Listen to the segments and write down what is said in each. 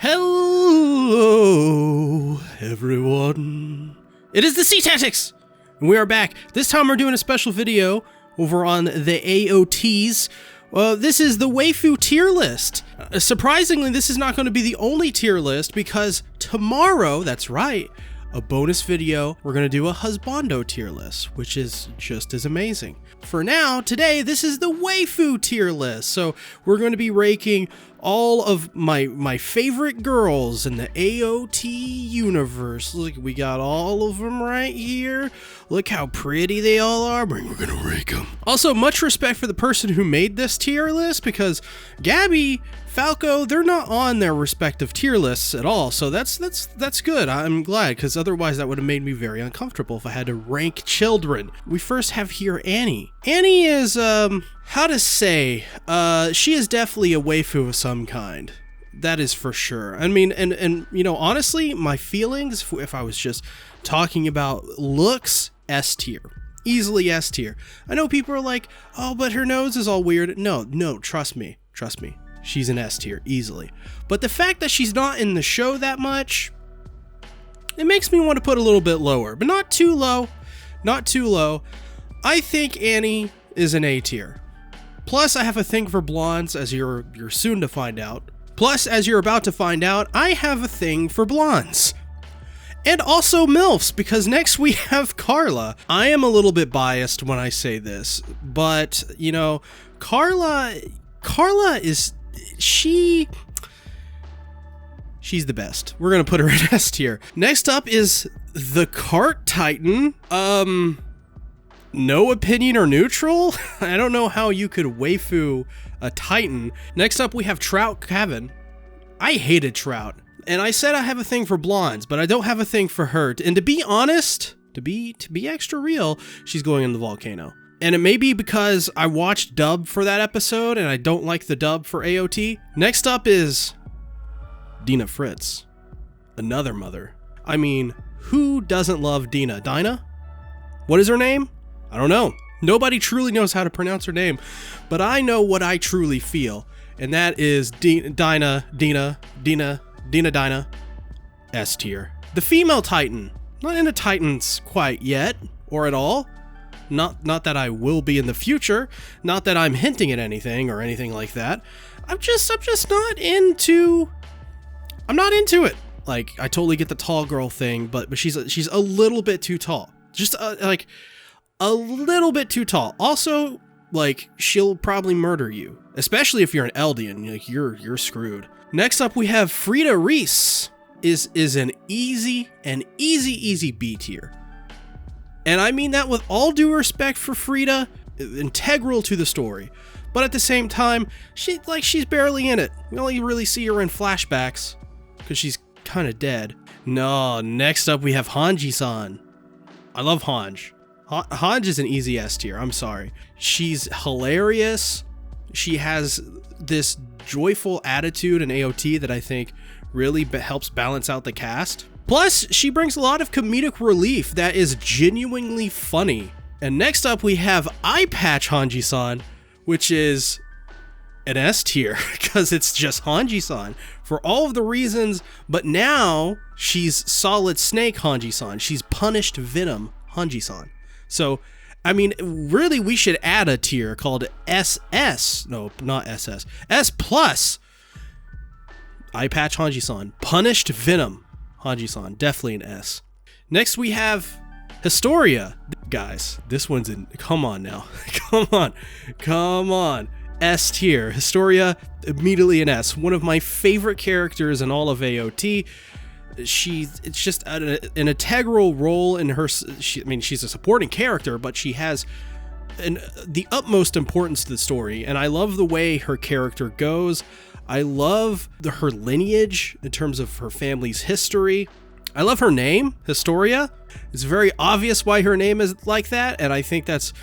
Hello, everyone. It is the SeaTactics, and we are back. This time we're doing a special video over on the AOTs. This is the waifu tier list. Surprisingly, this is not going to be the only tier list because tomorrow, that's right, a bonus video, we're going to do a husbando tier list, which is just as amazing. For now, today, this is the waifu tier list. So we're going to be ranking all of my favorite girls in the AOT universe. Look, we got all of them right here. Look how pretty they all are. We're going to rank them. Also, much respect for the person who made this tier list because Gabby, Falco, they're not on their respective tier lists at all. So that's good. I'm glad, because otherwise that would have made me very uncomfortable if I had to rank children. We first have here Annie. Annie is, how to say, she is definitely a waifu of some kind. That is for sure. I mean, and you know, honestly, my feelings, if I was just talking about looks, S tier. Easily S tier. I know people are like, oh, but her nose is all weird. No, trust me. She's an S tier, easily. But the fact that she's not in the show that much, it makes me want to put a little bit lower, but not too low. Not too low. I think Annie is an A tier. Plus, I have a thing for blondes, as you're soon to find out. Plus, as you're about to find out, I have a thing for blondes. And also MILFs, because next we have Carla. I am a little bit biased when I say this, but, you know, Carla is... She's the best. We're gonna put her in S tier. Next up is the Cart Titan. No opinion or neutral? I don't know how you could waifu a Titan. Next up we have Trout Kevin. I hated Trout. And I said I have a thing for blondes, but I don't have a thing for her. And to be honest, to be extra real, she's going in the volcano. And it may be because I watched dub for that episode and I don't like the dub for AOT. Next up is Dina Fritz. Another mother. I mean, who doesn't love Dina? Dinah? What is her name? I don't know. Nobody truly knows how to pronounce her name, but I know what I truly feel. And that is Dinah, S tier. The female Titan. Not into Titans quite yet, or at all. Not that I will be in the future, not that I'm hinting at anything or anything like that. I'm just not into it. Like, I totally get the tall girl thing, but she's a little bit too tall. Just like a little bit too tall. Also, like, she'll probably murder you, especially if you're an Eldian. Like, you're screwed. Next up, we have Frida Reese. Is an easy B tier. And I mean that with all due respect for Frida, integral to the story. But at the same time, she's barely in it. We only really see her in flashbacks, because she's kind of dead. No, next up we have Hanji-san. I love Hanj. Hanj is an easy S tier, I'm sorry. She's hilarious. She has this joyful attitude in AOT that I think really helps balance out the cast. Plus, she brings a lot of comedic relief that is genuinely funny. And next up, we have Eye Patch Hanji-san, which is an S tier, because it's just Hanji-san for all of the reasons, but now she's Solid Snake Hanji-san. She's Punished Venom Hanji-san. So, I mean, really, we should add a tier called SS. No, not SS. S+. Eye Patch Hanji-san. Punished Venom Hanji-san, definitely an S. Next we have Historia. Guys, this one's in, come on now. Come on. S tier. Historia, immediately an S. One of my favorite characters in all of AOT. It's just an integral role in her, I mean, she's a supporting character, but she has the utmost importance to the story, and I love the way her character goes. I love her lineage in terms of her family's history. I love her name, Historia. It's very obvious why her name is like that, and I think that's,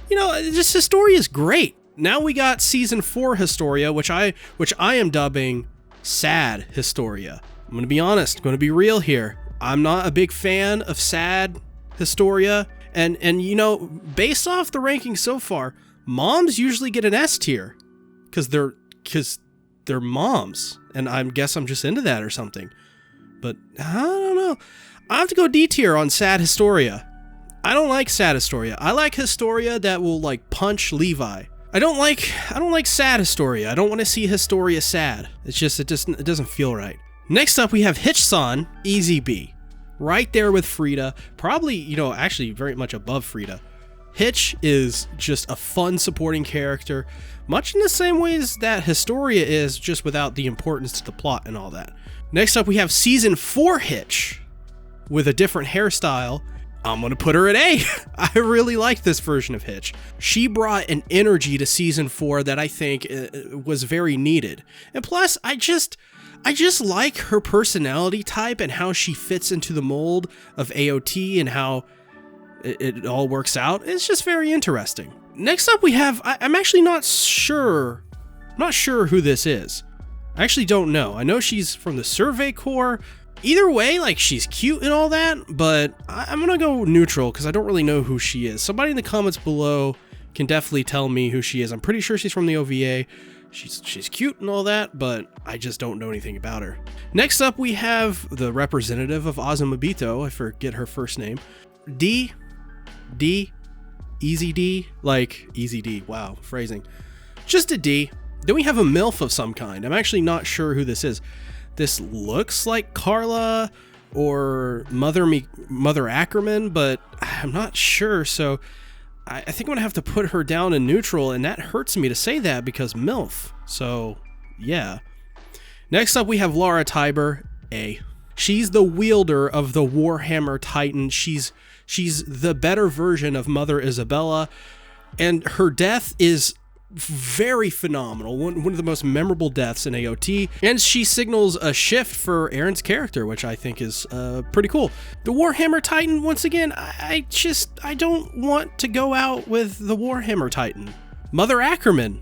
you know, just Historia is great. Now we got season 4 Historia, which I am dubbing sad Historia. I'm gonna be honest, I'm gonna be real here. I'm not a big fan of sad Historia, and you know, based off the rankings so far, moms usually get an S tier because they're moms. and I guess I'm just into that or something. But I don't know. I have to go D tier on sad Historia. I don't like sad Historia. I like Historia that will like punch Levi. I don't like sad Historia. I don't want to see Historia sad. It doesn't feel right. Next up we have Hitch-san, easy B. Right there with Frida. Probably, you know, actually very much above Frida. Hitch is just a fun supporting character, much in the same ways that Historia is, just without the importance to the plot and all that. Next up we have season 4 Hitch with a different hairstyle. I'm gonna put her at A. I really like this version of Hitch. She brought an energy to season 4 that I think was very needed. And plus, I just like her personality type and how she fits into the mold of AOT and how it all works out. It's just very interesting. Next up we have, I'm actually not sure who this is. I actually don't know. I know she's from the Survey Corps. Either way, like, she's cute and all that, but I'm gonna go neutral because I don't really know who she is. Somebody in the comments below can definitely tell me who she is. I'm pretty sure she's from the OVA. She's cute and all that, but I just don't know anything about her. Next up, we have the representative of Azumabito. I forget her first name. D, easy D, like easy D. Wow, phrasing. Just a D. Then we have a MILF of some kind. I'm actually not sure who this is. This looks like Carla or Mother Ackerman, but I'm not sure. So I think I'm gonna have to put her down in neutral, and that hurts me to say that because MILF. So yeah. Next up we have Lara Tiber, A. She's the wielder of the Warhammer Titan. She's the better version of Mother Isabella, and her death is very phenomenal. One of the most memorable deaths in AOT, and she signals a shift for Aaron's character, which I think is pretty cool. The Warhammer Titan, once again, I don't want to go out with the Warhammer Titan. Mother Ackerman.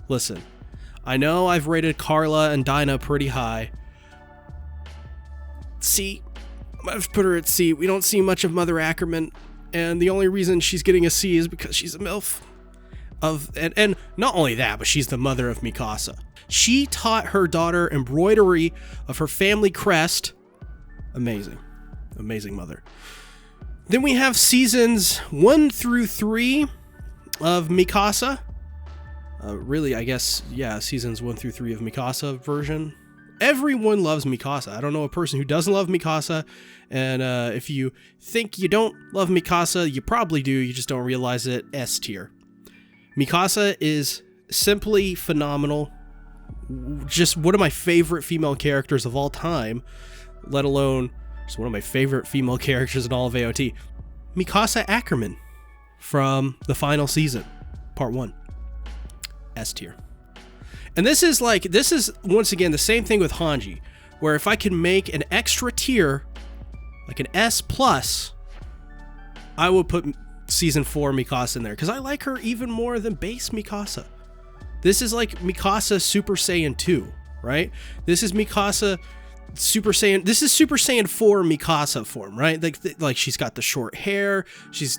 Listen, I know I've rated Carla and Dinah pretty high. C. I've put her at C. We don't see much of Mother Ackerman, and the only reason she's getting a C is because she's a MILF. And not only that, but she's the mother of Mikasa. She taught her daughter embroidery of her family crest. Amazing. Amazing mother. Then we have seasons 1 through 3 of Mikasa. Really, I guess, yeah, seasons 1 through 3 of Mikasa version. Everyone loves Mikasa. I don't know a person who doesn't love Mikasa. And if you think you don't love Mikasa, you probably do. You just don't realize it. S tier. Mikasa is simply phenomenal. Just one of my favorite female characters of all time, let alone just one of my favorite female characters in all of AOT. Mikasa Ackerman from the final season, part 1. S tier. And this is once again the same thing with Hanji, where if I can make an extra tier, like an S+, I would put season 4 Mikasa in there, because I like her even more than base Mikasa. This is like Mikasa Super Saiyan 2, right? This is Mikasa Super Saiyan. This is Super Saiyan 4 Mikasa form, right? Like she's got the short hair.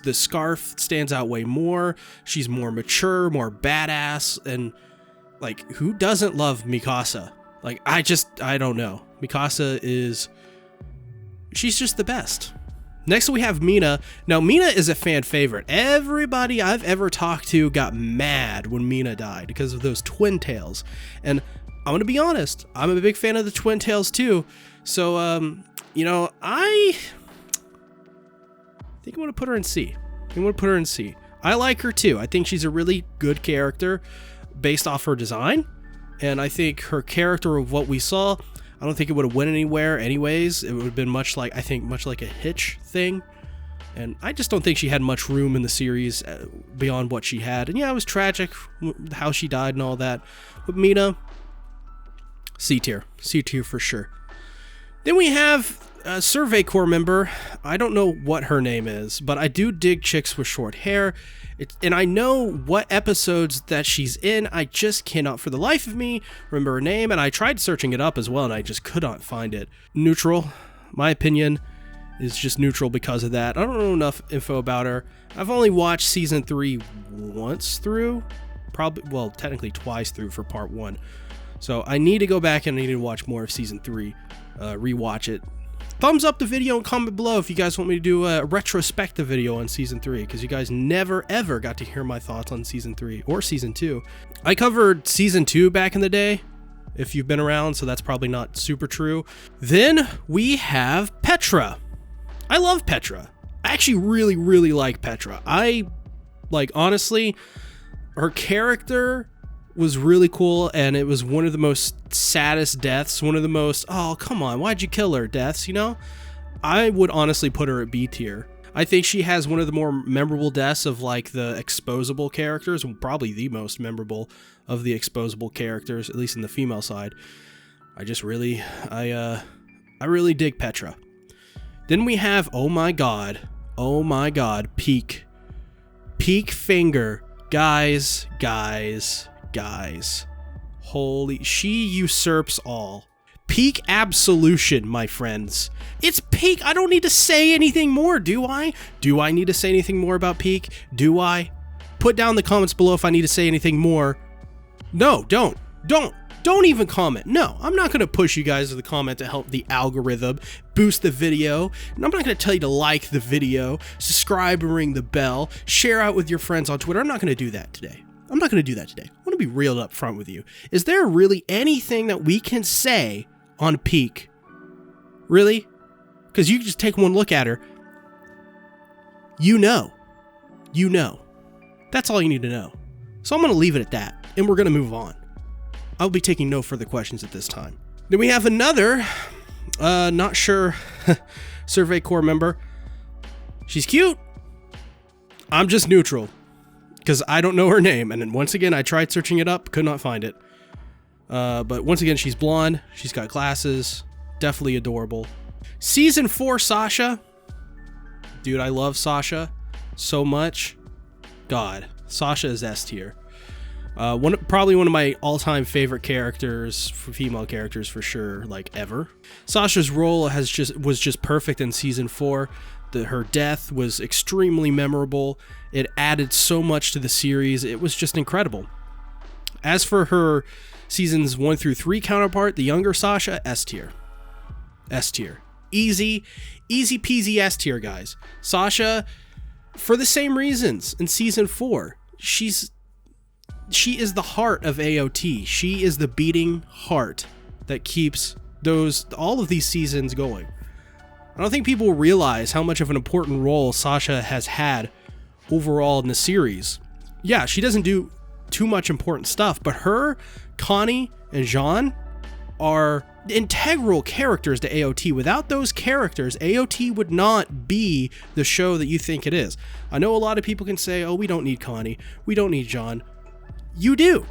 The scarf stands out way more. She's more mature, more badass, and like, who doesn't love Mikasa? Like, I don't know. Mikasa she's just the best. Next we have Mina. Now Mina is a fan favorite. Everybody I've ever talked to got mad when Mina died because of those twin tails. And I'm gonna be honest, I'm a big fan of the twin tails too. So you know, I think I'm gonna put her in C. I like her too. I think she's a really good character based off her design. And I think her character of what we saw, I don't think it would have went anywhere anyways. It would have been much like a Hitch thing. And I just don't think she had much room in the series beyond what she had. And yeah, it was tragic how she died and all that. But Mina, C tier for sure. Then we have a Survey Corps member. I don't know what her name is, but I do dig chicks with short hair. And I know what episodes that she's in. I just cannot for the life of me remember her name, and I tried searching it up as well, and I just could not find it. Neutral. My opinion is just neutral because of that. I don't know enough info about her. I've only watched season 3 once through. Probably, well, technically twice through for part 1. So I need to go back and I need to watch more of season 3, rewatch it. Thumbs up the video and comment below if you guys want me to do a retrospective video on season 3, because you guys never ever got to hear my thoughts on season 3 or season 2. I covered season 2 back in the day, if you've been around, so that's probably not super true. Then we have Petra. I love Petra. I actually really, really like Petra. Honestly, her character was really cool, and it was one of the most saddest deaths, one of the most, oh, come on, why'd you kill her deaths, you know? I would honestly put her at B tier. I think she has one of the more memorable deaths of like the exposable characters, probably the most memorable of the exposable characters, at least in the female side. I really dig Petra. Then we have, oh my god, Peak. Peak Finger. Guys. Holy, she usurps all. Peak Absolution, my friends. It's Peak. I don't need to say anything more, do I? Do I need to say anything more about Peak? Do I? Put down in the comments below if I need to say anything more. No, don't even comment. No, I'm not going to push you guys to the comment to help the algorithm boost the video. And I'm not going to tell you to like the video, subscribe and ring the bell, share out with your friends on Twitter. I'm not going to do that today. I want to be real up front with you. Is there really anything that we can say on Peak? Really? Because you just take one look at her. You know. That's all you need to know. So I'm going to leave it at that, and we're going to move on. I'll be taking no further questions at this time. Then we have another, not sure, Survey Corps member. She's cute. I'm just neutral, because I don't know her name. And then once again, I tried searching it up, could not find it. But once again, she's blonde. She's got glasses. Definitely adorable. Season 4 Sasha. Dude, I love Sasha so much. God, Sasha is S tier. Probably one of my all-time favorite characters, female characters for sure, like ever. Sasha's role was just perfect in season 4. Her death was extremely memorable. It added so much to the series. It was just incredible. As for her seasons 1 through 3 counterpart, the younger Sasha, S tier. S tier. Easy peasy S tier, guys. Sasha, for the same reasons in season 4, she is the heart of AOT. She is the beating heart that keeps all of these seasons going. I don't think people realize how much of an important role Sasha has had overall in the series. Yeah, she doesn't do too much important stuff, but her, Connie, and Jean are integral characters to AOT. Without those characters, AOT would not be the show that you think it is. I know a lot of people can say, oh, we don't need Connie, we don't need Jean. You do.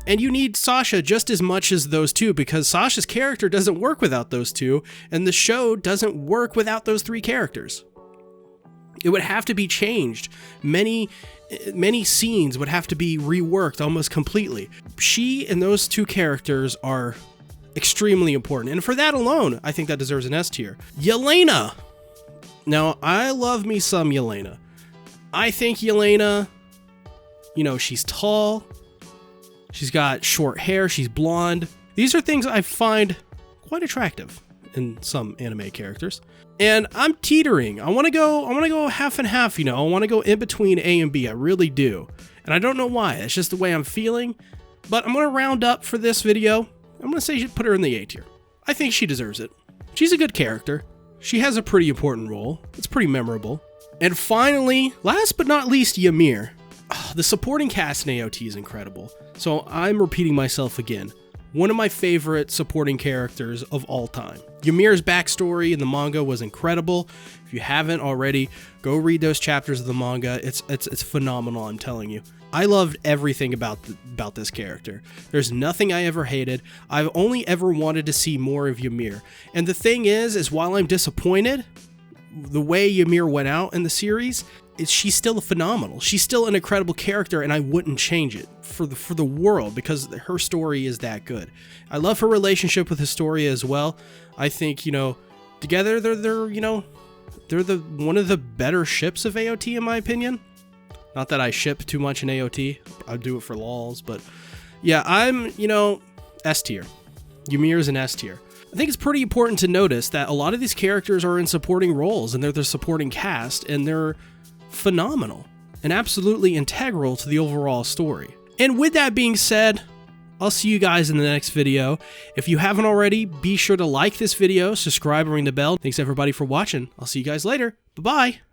And you need Sasha just as much as those two, because Sasha's character doesn't work without those two, and the show doesn't work without those 3 characters. It would have to be changed. Many scenes would have to be reworked almost completely. She and those 2 characters are extremely important, and for that alone, I think that deserves an S tier. Yelena. Now, I love me some Yelena. I think Yelena, she's tall. She's got short hair. She's blonde. These are things I find quite attractive in some anime characters. And I'm teetering. I want to go half and half, I want to go in between A and B. I really do. And I don't know why. It's just the way I'm feeling. But I'm going to round up for this video. I'm going to say put her in the A tier. I think she deserves it. She's a good character. She has a pretty important role. It's pretty memorable. And finally, last but not least, Ymir. The supporting cast in AOT is incredible. So I'm repeating myself again. One of my favorite supporting characters of all time. Ymir's backstory in the manga was incredible. If you haven't already, go read those chapters of the manga. It's phenomenal, I'm telling you. I loved everything about this character. There's nothing I ever hated. I've only ever wanted to see more of Ymir. And the thing is while I'm disappointed, the way Ymir went out in the series, she's still phenomenal. She's still an incredible character, and I wouldn't change it for the world, because her story is that good. I love her relationship with Historia as well. I think, together they're one of the better ships of AOT in my opinion. Not that I ship too much in AOT. I do it for lols, but yeah, S tier. Ymir is an S tier. I think it's pretty important to notice that a lot of these characters are in supporting roles, and they're the supporting cast, and they're phenomenal and absolutely integral to the overall story. And with that being said, I'll see you guys in the next video. If you haven't already, be sure to like this video, subscribe, and ring the bell. Thanks everybody for watching. I'll see you guys later. Bye-bye.